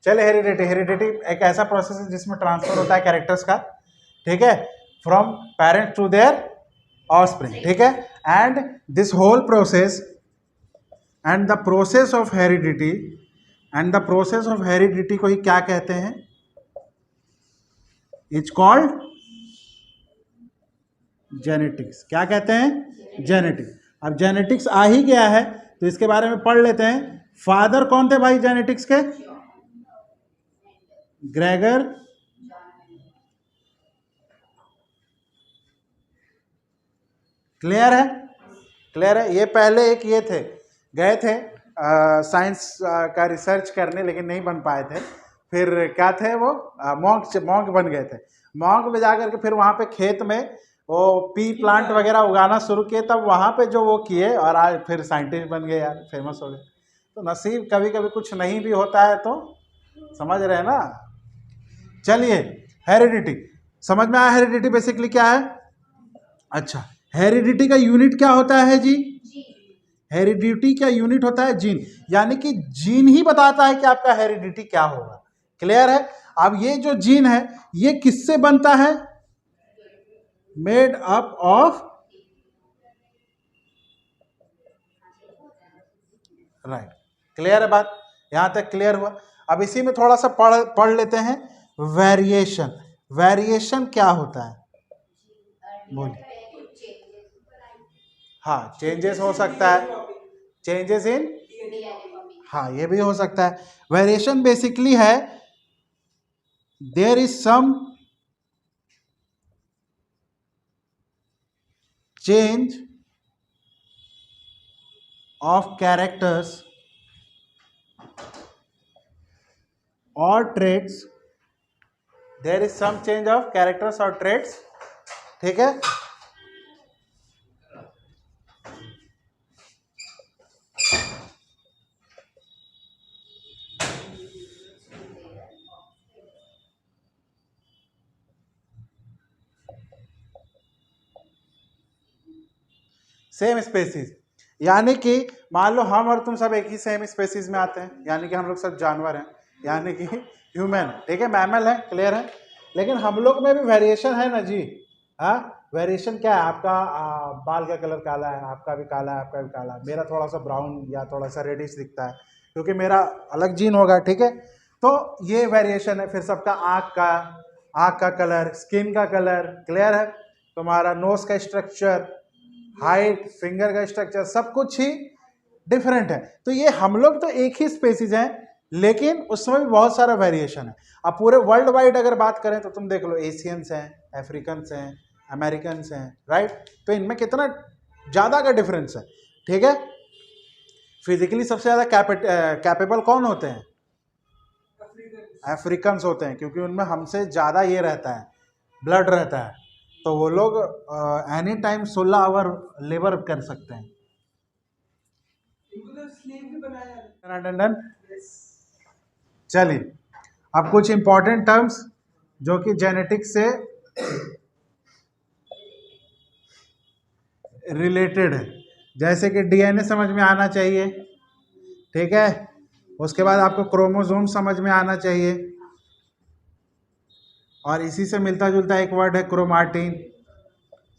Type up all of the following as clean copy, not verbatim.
चलिए heredity, heredity एक ऐसा प्रोसेस है जिसमें ट्रांसफर होता है कैरेक्टर्स का, ठीक है, from parent to their offspring, ठीक है। And this whole process and the process of heredity, and the process of heredity को ही क्या कहते हैं, इट्स कॉल्ड जेनेटिक्स। क्या कहते हैं, जेनेटिक्स। अब जेनेटिक्स आ ही गया है तो इसके बारे में पढ़ लेते हैं। फादर कौन थे भाई जेनेटिक्स के, ग्रेगर क्लियर है, क्लियर है। ये पहले एक ये थे, गए थे साइंस का रिसर्च करने लेकिन नहीं बन पाए थे, फिर क्या थे वो मॉन्क बन गए थे। मॉन्क में जाकर के फिर वहाँ पे खेत में वो पी प्लांट वगैरह उगाना शुरू किए, तब वहाँ पे जो वो किए और आज फिर साइंटिस्ट बन गए यार, फेमस हो गए। तो नसीब कभी कभी कुछ नहीं भी होता है, तो समझ रहे हैं ना। चलिए हेरिडिटी समझ में आया, हेरिडिटी बेसिकली क्या है। अच्छा, हेरिडिटी का यूनिट क्या होता है जी, हेरिडिटी का यूनिट होता है जीन, यानी कि जीन ही बताता है कि आपका हेरिडिटी क्या होगा। क्लियर है। अब ये जो जीन है ये किससे बनता है, made up of, right, clear है बात, यहां तक क्लियर हुआ। अब इसी में थोड़ा सा पढ़ लेते हैं वेरिएशन। वेरिएशन क्या होता है, बोलिए। हाँ, चेंजेस हो सकता है, चेंजेस इन, हाँ ये भी हो सकता है। वेरिएशन बेसिकली है there is some change of characters or traits, there is some change of characters or traits, ठीक है। सेम स्पेसीज, यानी कि मान लो हम और तुम सब एक ही सेम स्पेसीज में आते हैं, यानी कि हम लोग सब जानवर हैं, यानी कि ह्यूमन, ठीक है, मैमल है, क्लियर है। लेकिन हम लोग में भी वेरिएशन है ना जी। हाँ, वेरिएशन क्या है, आपका बाल का कलर काला है, आपका भी काला है, आपका भी काला है, मेरा थोड़ा सा ब्राउन या थोड़ा सा रेडिश दिखता है क्योंकि मेरा अलग जीन होगा, ठीक है। तो ये वेरिएशन है। फिर सबका आँख का कलर, स्किन का कलर, क्लियर है, तुम्हारा नोज का स्ट्रक्चर, हाइट, फिंगर का स्ट्रक्चर, सब कुछ ही डिफरेंट है। तो ये हम लोग तो एक ही स्पेसीज हैं लेकिन उसमें भी बहुत सारा वेरिएशन है। अब पूरे वर्ल्ड वाइड अगर बात करें तो तुम देख लो, एशियंस हैं, अफ्रीकन्स हैं, अमेरिकन्स हैं, राइट। तो इनमें कितना ज़्यादा का डिफरेंस है, ठीक है। फिजिकली सबसे ज़्यादा कैपेबल कौन होते हैं, अफ्रीकन्स होते हैं, क्योंकि उनमें हमसे ज़्यादा ये रहता है, ब्लड रहता है, तो वो लोग एनी टाइम 16 आवर लेबर कर सकते हैं। चलिए अब कुछ इंपॉर्टेंट टर्म्स जो कि जेनेटिक्स से रिलेटेड है, जैसे कि डीएनए समझ में आना चाहिए, ठीक है। उसके बाद आपको क्रोमोसोम समझ में आना चाहिए, और इसी से मिलता जुलता एक वर्ड है क्रोमाटिन,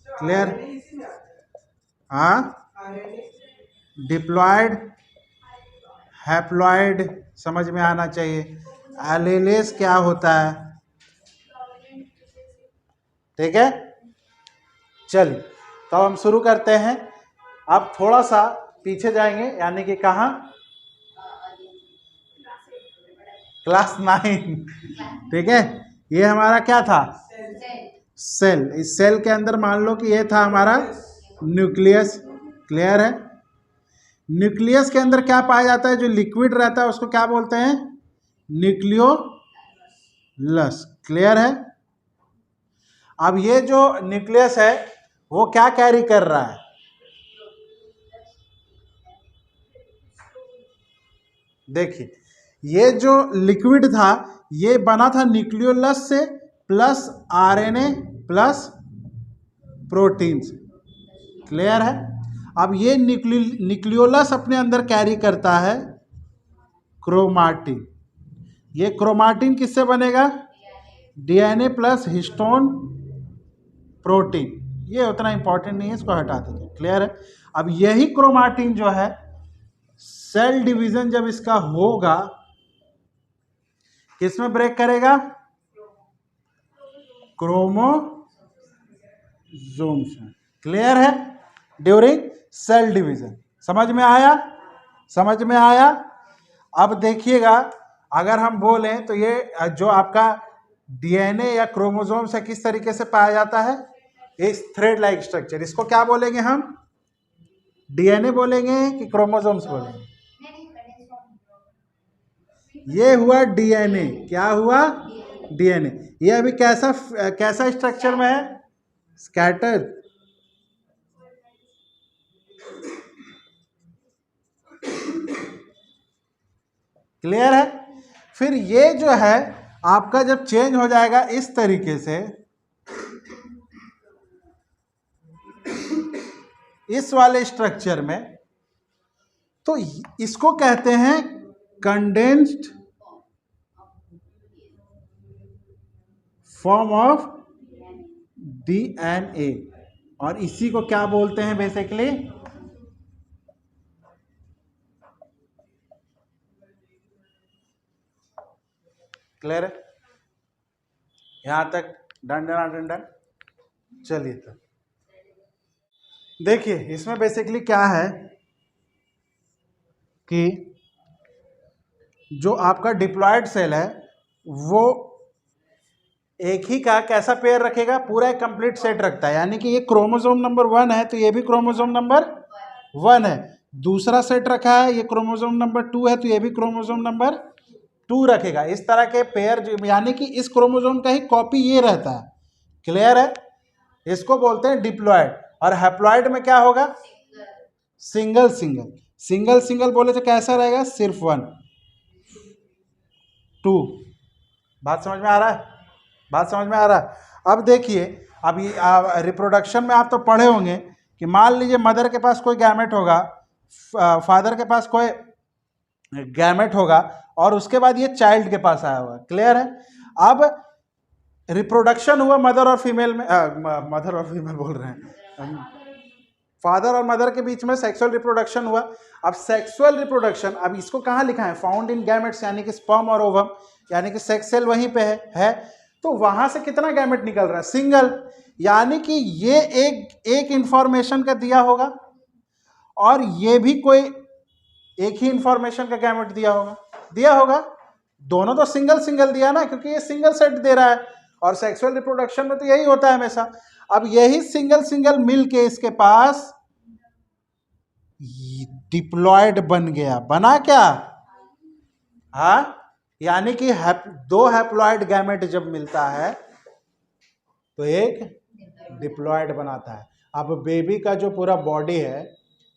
क्लियर। हाँ, डिप्लॉयड, हैप्लॉयड समझ में आना चाहिए। एलेलेस क्या होता है, ठीक है। चलिए तो हम शुरू करते हैं। अब थोड़ा सा पीछे जाएंगे, यानी कि कहाँ, क्लास 9, ठीक है। ये हमारा क्या था, सेल। इस सेल के अंदर मान लो कि ये था हमारा न्यूक्लियस, क्लियर है। न्यूक्लियस के अंदर क्या पाया जाता है, जो लिक्विड रहता है उसको क्या बोलते हैं, न्यूक्लियोलस, क्लियर है। अब ये जो न्यूक्लियस है वो क्या कैरी कर रहा है, देखिए ये जो लिक्विड था ये बना था न्यूक्लियोलस से प्लस आरएनए प्लस प्रोटीन से, क्लियर है। अब ये न्यूक्लियोलस अपने अंदर कैरी करता है क्रोमाटिन। ये क्रोमाटिन किससे बनेगा? DNA plus histone protein. ये उतना इंपॉर्टेंट नहीं है, इसको हटा दीजिए। क्लियर है? अब यही क्रोमाटिन जो है सेल डिवीजन जब इसका होगा किसमें ब्रेक करेगा? क्रोमोसोम्स में। क्लियर है? During cell division. समझ में आया? समझ में आया? अब देखिएगा, अगर हम बोलें तो ये जो आपका डीएनए या क्रोमोसोम से किस तरीके से पाया जाता है? इस थ्रेड लाइक स्ट्रक्चर। इसको क्या बोलेंगे हम? डीएनए बोलेंगे कि क्रोमोसोम्स बोलेंगे? ये हुआ डीएनए। क्या हुआ? डीएनए। ये अभी कैसा कैसा स्ट्रक्चर में है? स्कैटर। क्लियर है? फिर ये जो है आपका जब चेंज हो जाएगा इस तरीके से, इस वाले स्ट्रक्चर में, तो इसको कहते हैं कंडेंस्ड फॉर्म ऑफ डीएनए। और इसी को क्या बोलते हैं बेसिकली? क्लियर है? यहां तक डन डन डन। चलिए तो देखिए, इसमें बेसिकली क्या है कि जो आपका डिप्लॉयड सेल है वो एक ही का कैसा पेयर रखेगा? पूरा एक कंप्लीट सेट रखता है। यानी कि ये क्रोमोसोम नंबर 1 है तो ये भी क्रोमोसोम नंबर 1 है। दूसरा सेट रखा है, ये क्रोमोसोम नंबर 2 है तो ये भी क्रोमोसोम नंबर 2 रखेगा। इस तरह के पेयर, यानी कि इस क्रोमोसोम का ही कॉपी ये रहता है। क्लियर है? इसको बोलते हैं डिप्लॉयड। और हैप्लॉयड में क्या होगा? Single single. सिंगल सिंगल बोले तो कैसा रहेगा? सिर्फ 1 2। बात समझ में आ रहा है? बात समझ में आ रहा है? अब देखिए, अब ये रिप्रोडक्शन में आप तो पढ़े होंगे कि मान लीजिए मदर के पास कोई गैमेट होगा, फादर के पास कोई गैमेट होगा और उसके बाद ये चाइल्ड के पास आया हुआ। क्लियर है? अब रिप्रोडक्शन हुआ मदर और फीमेल में, मदर और फीमेल बोल रहे हैं, फादर और मदर के बीच में सेक्सुअल रिप्रोडक्शन हुआ। अब सेक्सुअल रिप्रोडक्शन, अब इसको कहाँ लिखा है? फाउंड इन गैमेट्स, यानी कि स्पर्म और ओवम, यानी कि सेक्स सेल वहीं पे है। तो वहां से कितना गैमेट निकल रहा है? सिंगल। यानी कि ये एक इंफॉर्मेशन का दिया होगा और ये भी कोई एक ही इंफॉर्मेशन का गैमेट दिया होगा। दोनों तो सिंगल सिंगल दिया ना, क्योंकि ये सिंगल सेट दे रहा है। और सेक्सुअल रिप्रोडक्शन में तो यही होता है हमेशा। अब यही सिंगल सिंगल मिल के इसके पास डिप्लॉयड बन गया। बना क्या? हाँ, यानी कि दो हैप्लॉयड गैमेट जब मिलता है तो एक डिप्लॉयड बनाता है। अब बेबी का जो पूरा बॉडी है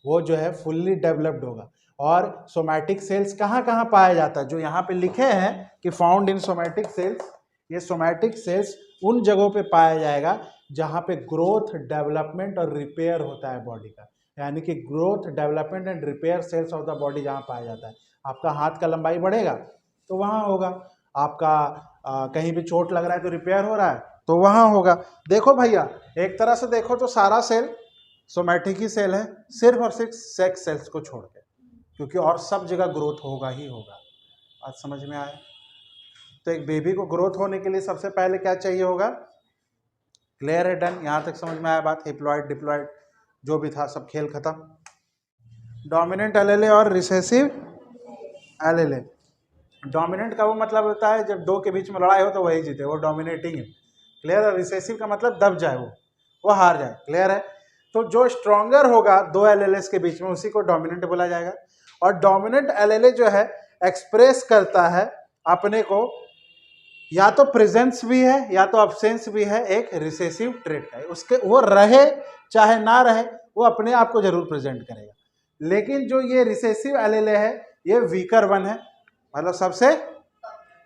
वो जो है फुल्ली डेवलप्ड होगा। और सोमैटिक सेल्स कहाँ कहाँ पाया जाता है? जो यहाँ पे लिखे हैं कि फाउंड इन सोमैटिक सेल्स, ये सोमैटिक सेल्स उन जगहों पे पाया जाएगा जहाँ पे ग्रोथ, डेवलपमेंट और रिपेयर होता है बॉडी का। यानी कि growth, development and repair cells of the body जहाँ पाया जाता है। आपका हाथ का लंबाई बढ़ेगा तो वहाँ होगा। आपका कहीं भी चोट लग रहा है तो रिपेयर हो रहा है तो वहाँ होगा। देखो भैया, एक तरह से देखो तो सारा सेल सोमैटिक ही सेल है, सिर्फ और सिर्फ सेक्स सेल्स को छोड़ के, क्योंकि और सब जगह ग्रोथ होगा ही होगा। आज समझ में आया? तो एक बेबी को ग्रोथ होने के लिए सबसे पहले क्या चाहिए होगा? क्लियर है? डन? यहाँ तक समझ में आया बात? हैप्लॉयड, डिप्लॉयड जो भी था सब खेल खत्म। डोमिनेंट एलएलए और रिसेसिव एलएलए। डोमिनेंट का वो मतलब होता है जब दो के बीच में लड़ाई हो तो वही जीते, वो डोमिनेटिंग है। क्लियर है? रिसेसिव का मतलब दब जाए, वो हार जाए। क्लियर है? तो जो स्ट्रॉन्गर होगा दो एलएलएस के बीच में उसी को डोमिनेंट बोला जाएगा। और डोमिनेंट एलएलए जो है एक्सप्रेस करता है अपने को, या तो प्रेजेंस भी है या तो अब्सेंस भी है एक रिसेसिव ट्रेट का। उसके वो रहे चाहे ना रहे वो अपने आप को जरूर प्रेजेंट करेगा। लेकिन जो ये रिसेसिव एलएलए है ये वीकर वन है, मतलब सबसे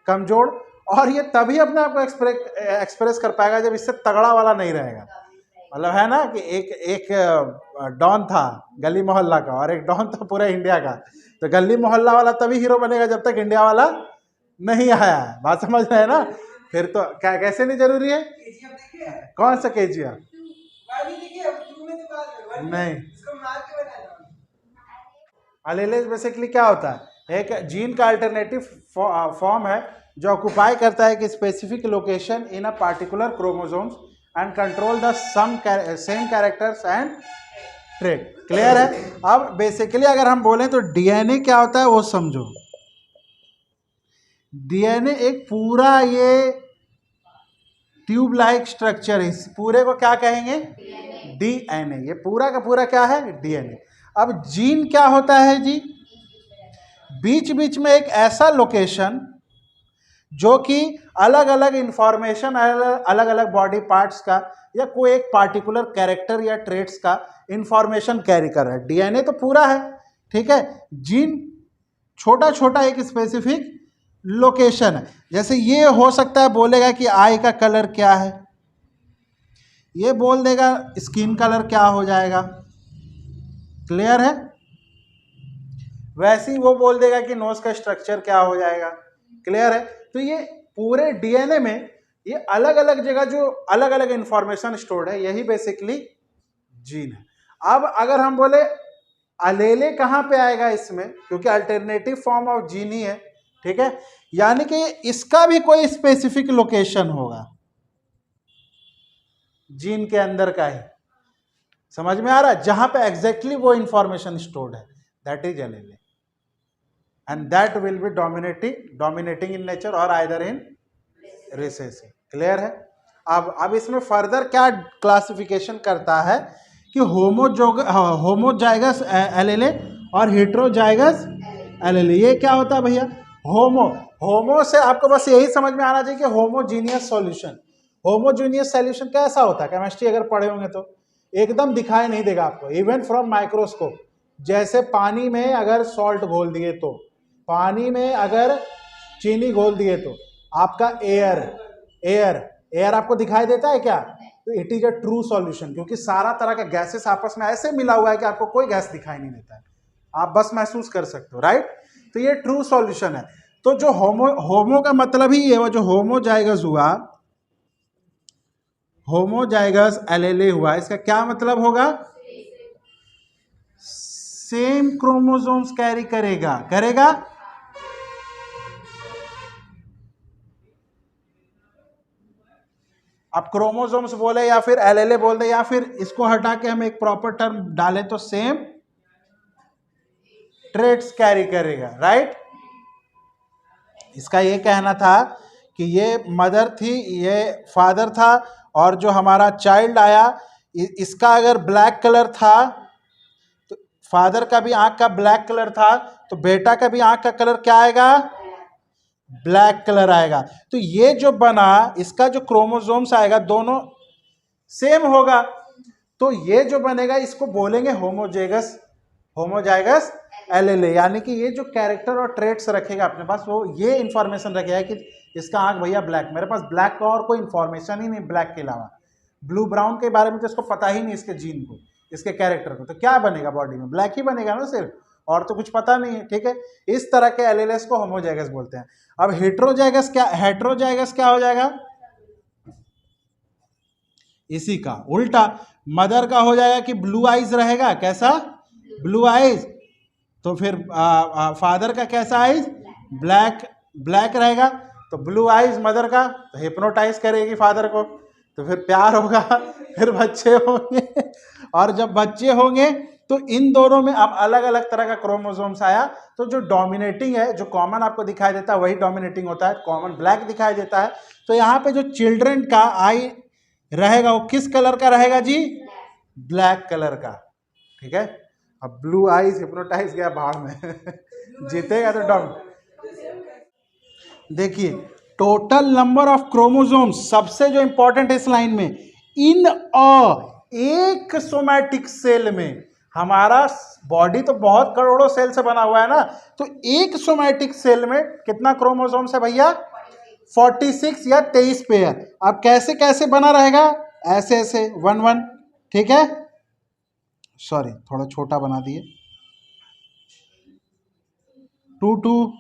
कमजोर। और ये तभी अपने आप को एक्सप्रेस कर पाएगा जब इससे तगड़ा वाला नहीं रहेगा। मतलब है ना कि एक डॉन था गली मोहल्ला का और एक डॉन था पूरे इंडिया का। तो गली मोहल्ला वाला तभी हीरो बनेगा जब तक इंडिया वाला नहीं आया है, बात समझ रहे हैं ना। फिर तो क्या कैसे नहीं जरूरी है? कौन सा केजीएफ? नहीं, अलेलेस बेसिकली क्या होता है, एक जीन का अल्टरनेटिव फॉर्म है जो ऑक्युपाई करता है कि specific location in a particular chromosomes and control the some same characters and trait. Clear है? अब बेसिकली अगर हम बोलें तो डीएनए क्या होता है वो समझो। डीएनए एक पूरा ये ट्यूब लाइक स्ट्रक्चर है, इस पूरे को क्या कहेंगे? डीएनए। ये पूरा का पूरा क्या है? डीएनए। अब जीन क्या होता है जी? बीच बीच में एक ऐसा लोकेशन जो कि अलग अलग इंफॉर्मेशन, अलग अलग बॉडी पार्ट्स का या कोई एक पार्टिकुलर कैरेक्टर या ट्रेट्स का इंफॉर्मेशन कैरी कर रहा है। डीएनए तो पूरा है, ठीक है। जीन छोटा छोटा एक स्पेसिफिक लोकेशन है। जैसे ये हो सकता है बोलेगा कि आई का कलर क्या है, ये बोल देगा स्किन कलर क्या हो जाएगा। क्लियर है? वैसे ही वो बोल देगा कि नोज का स्ट्रक्चर क्या हो जाएगा। क्लियर है? तो ये पूरे डीएनए में ये अलग अलग जगह जो अलग अलग इंफॉर्मेशन स्टोर्ड है, यही बेसिकली जीन है। अब अगर हम बोले अलेले कहाँ पे आएगा इसमें, क्योंकि अल्टरनेटिव फॉर्म ऑफ जीन ही है, ठीक है, यानी कि इसका भी कोई स्पेसिफिक लोकेशन होगा जीन के अंदर का ही। समझ में आ रहा है? जहां पे एग्जैक्टली वो इंफॉर्मेशन स्टोर्ड है, that is allele, and that will be dominating in nature और आइदर इन रिसेसिव। क्लियर है? अब इसमें फर्दर क्या क्लासिफिकेशन करता है कि होमोजाइगस एलेले और हेट्रोजाइगस एलेले। ये क्या होता है भैया? होमो से आपको बस यही समझ में आना चाहिए कि होमोजीनियस सॉल्यूशन। होमोजीनियस सॉल्यूशन कैसा होता है? केमिस्ट्री अगर पढ़े होंगे तो एकदम दिखाई नहीं देगा आपको, इवन फ्रॉम माइक्रोस्कोप। जैसे पानी में अगर सॉल्ट घोल दिए तो, पानी में अगर चीनी घोल दिए तो आपका एयर आपको दिखाई देता है क्या? तो it is a true solution, क्योंकि सारा तरह का गैसेस आपस में ऐसे मिला हुआ है कि आपको कोई गैस दिखाई नहीं देता है, आप बस महसूस कर सकते हो, राइट? तो ये ट्रू सॉल्यूशन है। तो जो होमो का मतलब ही ये वो जो होमोजाइगस हुआ, होमोजाइगस एलेले हुआ, इसका क्या मतलब होगा? सेम क्रोमोसोम्स कैरी करेगा। अब क्रोमोसोम्स बोले या फिर एलएलए बोल दे, या फिर इसको हटा के हम एक प्रॉपर टर्म डालें तो सेम ट्रेट्स कैरी करेगा, राइट? इसका ये कहना था कि ये मदर थी, ये फादर था, और जो हमारा चाइल्ड आया इसका अगर ब्लैक कलर था तो फादर का भी आंख का ब्लैक कलर था, तो बेटा का भी आंख का कलर क्या आएगा? ब्लैक कलर आएगा। तो ये जो बना, इसका जो क्रोमोसोम्स आएगा दोनों सेम होगा, तो ये जो बनेगा इसको बोलेंगे होमोजाइगस एलेले। यानी कि ये जो कैरेक्टर और ट्रेट्स रखेगा अपने पास, वो ये इंफॉर्मेशन रखेगा कि इसका आंख भैया ब्लैक, मेरे पास ब्लैक का और कोई इंफॉर्मेशन ही नहीं ब्लैक के अलावा, ब्लू ब्राउन के बारे में तो इसको पता ही नहीं, इसके जीन को, इसके कैरेक्टर को, तो क्या बनेगा बॉडी में? ब्लैक ही बनेगा ना सिर्फ, और तो कुछ पता नहीं है, ठीक है। इस तरह के एलेलेस को होमोजाइगस बोलते हैं। अब हेट्रोजाइगस क्या हो जाएगा? इसी का उल्टा, मदर का हो जाएगा कि ब्लू आइज रहेगा। कैसा? Blue eyes. तो फिर फादर का कैसा आइज? ब्लैक रहेगा। तो ब्लू आइज मदर का, तो हिप्नोटाइज करेगी फादर को, तो फिर प्यार होगा, फिर बच्चे होंगे, और जब बच्चे होंगे तो इन दोनों में अब अलग अलग तरह का क्रोमोसोम्स आया, तो जो डोमिनेटिंग है, जो कॉमन आपको दिखाई देता है वही डोमिनेटिंग होता है, कॉमन ब्लैक दिखाई देता है। तो यहाँ पे जो चिल्ड्रन का आई रहेगा वो किस कलर का रहेगा जी? ब्लैक कलर का, ठीक है। अब ब्लू आइज हिप्नोटाइज गया भाड़ में जीतेगा तो डॉम। देखिए, टोटल नंबर ऑफ क्रोमोसोम्स सबसे जो इंपॉर्टेंट है इस लाइन में, इन एक सोमैटिक सेल में, हमारा बॉडी तो बहुत करोड़ों सेल से बना हुआ है ना, तो एक सोमैटिक सेल में कितना क्रोमोसोम्स है भैया? 46 या 23 पेयर। अब कैसे कैसे बना रहेगा? ऐसे ऐसे 1 1, ठीक है। सॉरी थोड़ा छोटा बना दिए, 2 2,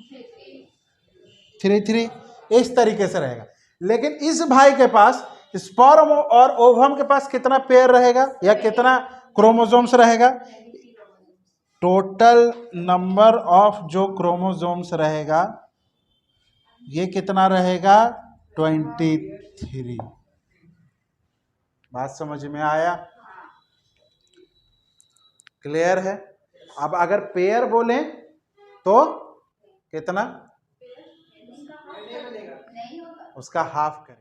3 3, इस तरीके से रहेगा। लेकिन इस भाई के पास स्पर्म और ओवम के पास कितना पेयर रहेगा या कितना क्रोमोसोम्स रहेगा? टोटल नंबर ऑफ जो क्रोमोसोम्स रहेगा ये कितना रहेगा? 23। बात समझ में आया? क्लियर है? अब अगर पेयर बोले तो कितना? उसका हाफ करें।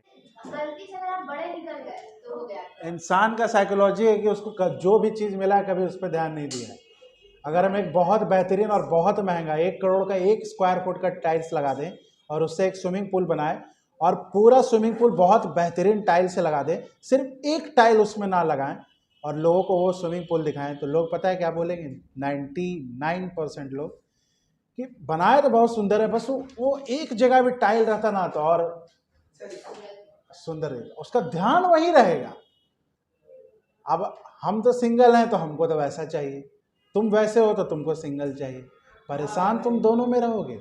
गलती से अगर आप बड़े निकल गए तो हो गया। इंसान का साइकोलॉजी है कि उसको जो भी चीज मिला कभी उस पर ध्यान नहीं दिया है। अगर हम एक बहुत बेहतरीन और बहुत महंगा 1 करोड़ का 1 स्क्वायर फुट का टाइल्स लगा दें और उससे एक स्विमिंग पूल बनाए और पूरा स्विमिंग पूल बहुत बेहतरीन टाइल से लगा दें, सिर्फ एक टाइल उसमें ना लगाएं और लोगों को वो स्विमिंग पूल दिखाएं, तो लोग पता है क्या बोलेंगे? 99% लोग कि बनाए तो बहुत सुंदर है, बस वो एक जगह भी टाइल रहता ना तो और सुंदर है, उसका ध्यान वही रहेगा। अब हम तो सिंगल हैं तो हमको तो वैसा चाहिए, तुम वैसे हो तो तुमको सिंगल चाहिए, परेशान तुम दोनों में रहोगे।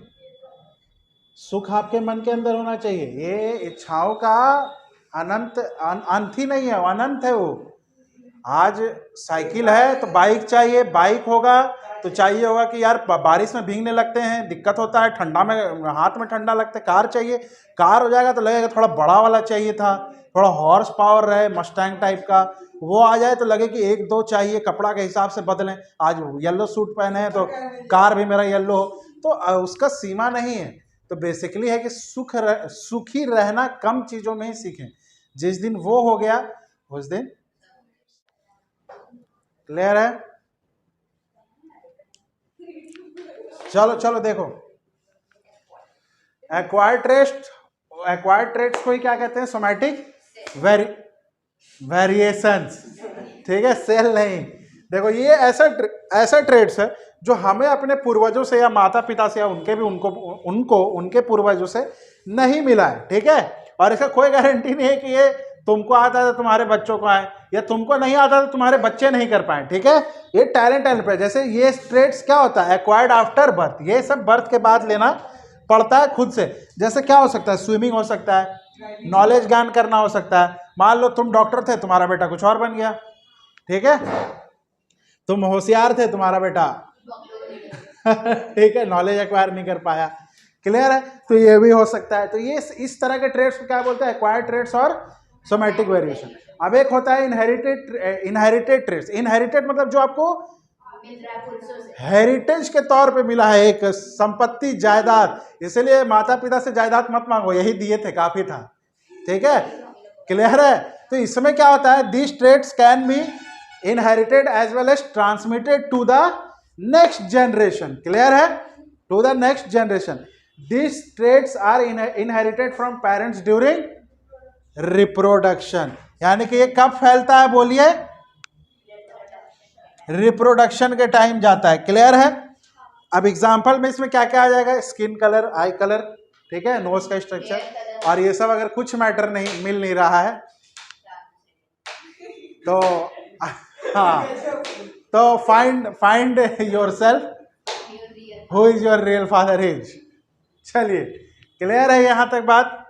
सुख आपके मन के अंदर होना चाहिए। ये इच्छाओं का अनंत अंत ही नहीं है, अनंत है वो। आज साइकिल है तो बाइक चाहिए, बाइक होगा तो चाहिए होगा कि यार बारिश में भीगने लगते हैं, दिक्कत होता है, ठंडा में हाथ में ठंडा लगता है, कार चाहिए, कार हो जाएगा तो लगेगा थोड़ा बड़ा वाला चाहिए था, थोड़ा हॉर्स पावर रहे, मस्टैंग टाइप का, वो आ जाए तो लगे कि 1 2 चाहिए, कपड़ा के हिसाब से बदलें। आज येलो सूट पहने हैं तो कार भी मेरा येलो हो, तो उसका सीमा नहीं है। तो बेसिकली है कि सुखी रहना कम चीज़ों में ही सीखें। जिस दिन वो हो गया उस दिन क्लियर है? चलो चलो देखो, एक्वायर्ड ट्रेट्स को ही क्या कहते हैं? Somatic variations. ठीक है, सेल नहीं। देखो ये ऐसा ट्रेट्स है जो हमें अपने पूर्वजों से या माता पिता से या उनके पूर्वजों से नहीं मिला है। ठीक है, और इसका कोई गारंटी नहीं है कि ये तुमको आता है तो तुम्हारे बच्चों को आए, या तुमको नहीं आता तो तुम्हारे बच्चे नहीं कर पाए। ठीक है, ये टैलेंट पे। जैसे ये ट्रेट्स क्या होता है? Acquired after birth. ये सब बर्थ के बाद लेना पड़ता है खुद से। जैसे क्या हो सकता है? स्विमिंग हो सकता है, नॉलेज ज्ञान करना हो सकता है। मान लो तुम डॉक्टर थे, तुम्हारा बेटा कुछ और बन गया। ठीक है, तुम होशियार थे, तुम्हारा बेटा ठीक है, नॉलेज एक्वायर नहीं कर पाया। क्लियर है? तो ये भी हो सकता है। तो ये इस तरह के ट्रेड्स को क्या बोलते हैं? एक्वायर्ड ट्रेड्स और सोमैटिक वेरिएशन। अब एक होता है इनहेरिटेड ट्रेड्स। इनहेरिटेड मतलब जो आपको हेरिटेज के तौर पे मिला है, एक संपत्ति, जायदाद। इसलिए माता पिता से जायदाद मत मांगो, यही दिए थे काफी था। ठीक है, क्लियर है? तो इसमें क्या होता है? This traits can be inherited as well as transmitted to the next generation. Clear है? To the next generation. This traits are inherited from parents during reproduction. यानी कि ये कब फैलता है? बोलिए, रिप्रोडक्शन के टाइम जाता है। क्लियर है? अब एग्जांपल में इसमें क्या क्या आ जाएगा? स्किन कलर, आई कलर, ठीक है, नोज का स्ट्रक्चर, और ये सब अगर कुछ मैटर नहीं मिल नहीं रहा है तो हाँ, तो find yourself who is your real father is. चलिए, क्लियर है यहाँ तक बात?